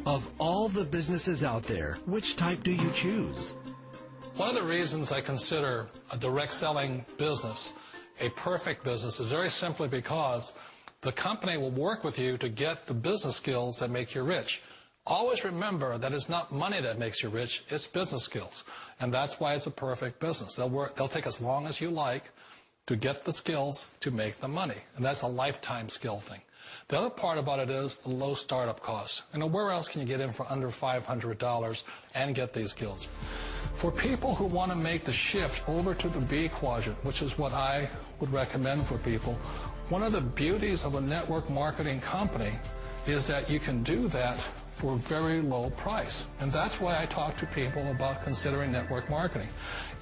Of all the businesses out there, which type do you choose? One of the reasons I consider a direct selling business a perfect business is very simply because the company will work with you to get the business skills that make you rich. Always remember that it's not money that makes you rich, it's business skills. And that's why it's a perfect business. They'll take as long as you like to get the skills to make the money. And that's a lifetime skill thing. The other part about it is the low startup cost. Where else can you get in for under $500 and get these skills? For people who want to make the shift over to the B quadrant, which is what I would recommend for people, one of the beauties of a network marketing company is that you can do that for a very low price. And that's why I talk to people about considering network marketing.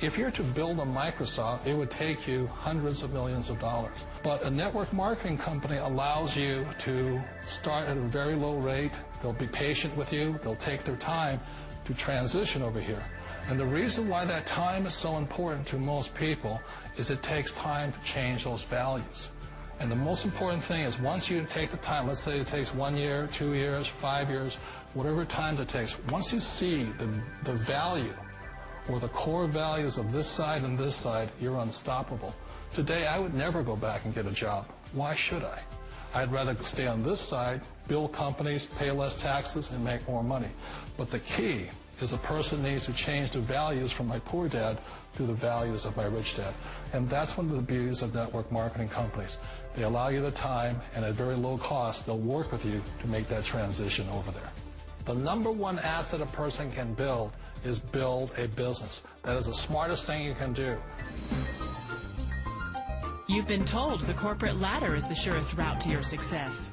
If you're to build a Microsoft, it would take you hundreds of millions of dollars. But a network marketing company allows you to start at a very low rate. They'll be patient with you. They'll take their time to transition over here. And the reason why that time is so important to most people is it takes time to change those values. And the most important thing is once you take the time, let's say it takes 1 year, 2 years, 5 years, whatever time it takes, once you see the value or the core values of this side and this side, you're unstoppable. Today, I would never go back and get a job. Why should I? I'd rather stay on this side, build companies, pay less taxes, and make more money. But the key is a person needs to change the values from my poor dad to the values of my rich dad. And that's one of the beauties of network marketing companies. They allow you the time, and at very low cost, they'll work with you to make that transition over there. The number one asset a person can build is build a business. That is the smartest thing you can do. You've been told the corporate ladder is the surest route to your success.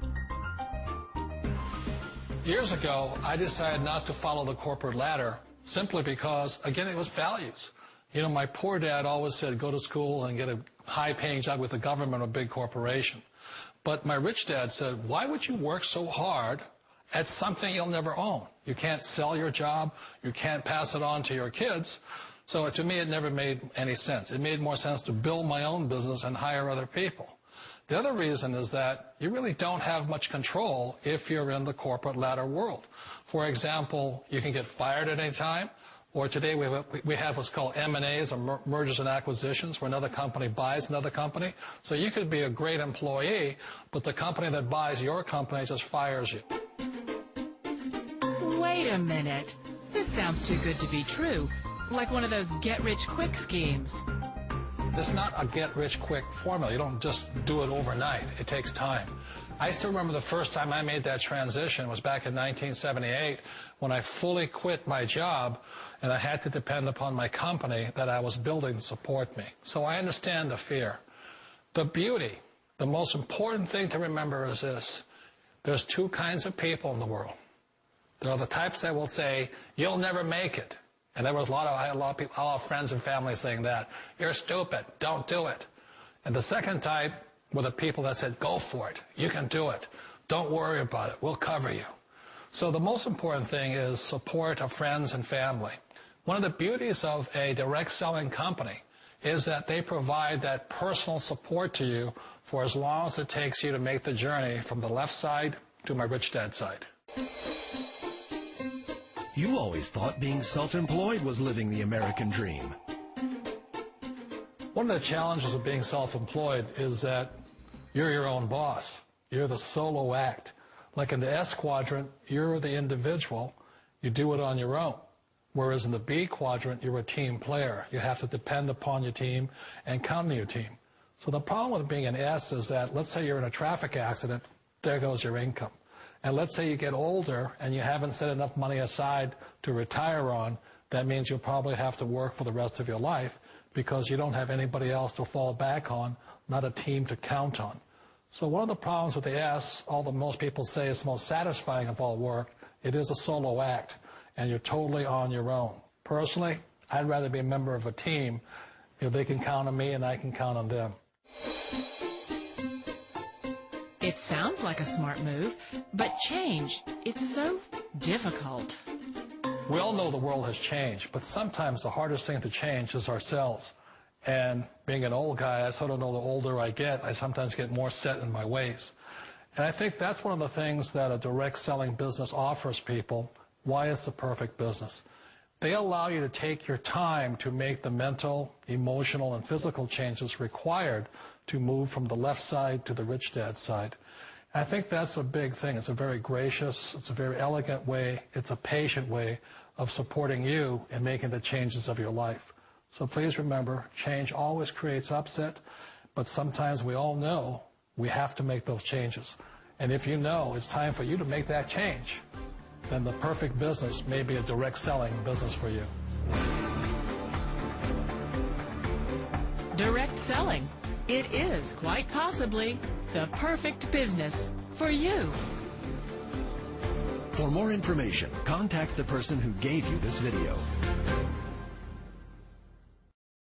Years ago, I decided not to follow the corporate ladder simply because, again, it was values. My poor dad always said, go to school and get a high-paying job with the government or a big corporation. But my rich dad said, why would you work so hard at something you'll never own? You can't sell your job. You can't pass it on to your kids. So to me, it never made any sense. It made more sense to build my own business and hire other people. The other reason is that you really don't have much control if you're in the corporate ladder world. For example, you can get fired at any time, or today we have what's called M&As, or mergers and acquisitions, where another company buys another company. So you could be a great employee, but the company that buys your company just fires you. Wait a minute. This sounds too good to be true, like one of those get-rich-quick schemes. It's not a get-rich-quick formula. You don't just do it overnight. It takes time. I still remember the first time I made that transition was back in 1978 when I fully quit my job and I had to depend upon my company that I was building to support me. So I understand the fear. The beauty, the most important thing to remember is this. There's two kinds of people in the world. There are the types that will say, you'll never make it. And there was I had a lot of people, a lot of friends and family saying that. You're stupid. Don't do it. And the second type were the people that said, go for it. You can do it. Don't worry about it. We'll cover you. So the most important thing is support of friends and family. One of the beauties of a direct selling company is that they provide that personal support to you for as long as it takes you to make the journey from the left side to my rich dad side. You always thought being self-employed was living the American dream. One of the challenges of being self-employed is that you're your own boss. You're the solo act. Like in the S quadrant, you're the individual. You do it on your own. Whereas in the B quadrant, you're a team player. You have to depend upon your team and count on your team. So the problem with being an S is that, let's say you're in a traffic accident, there goes your income. And let's say you get older and you haven't set enough money aside to retire on, that means you'll probably have to work for the rest of your life because you don't have anybody else to fall back on, not a team to count on. So one of the problems with the S, although most people say it's the most satisfying of all work, it is a solo act, and you're totally on your own. Personally, I'd rather be a member of a team. They can count on me and I can count on them. It sounds like a smart move, but change, it's so difficult. We all know the world has changed, but sometimes the hardest thing to change is ourselves. And being an old guy, I sort of know the older I get, I sometimes get more set in my ways. And I think that's one of the things that a direct selling business offers people, why it's the perfect business. They allow you to take your time to make the mental, emotional, and physical changes required to move from the left side to the rich dad side. I think that's a big thing. It's a very gracious, it's a very elegant way, it's a patient way of supporting you in making the changes of your life. So please remember, change always creates upset, but sometimes we all know we have to make those changes. And if you know it's time for you to make that change, then the perfect business may be a direct selling business for you. Direct selling. It is quite possibly the perfect business for you. For more information, contact the person who gave you this video.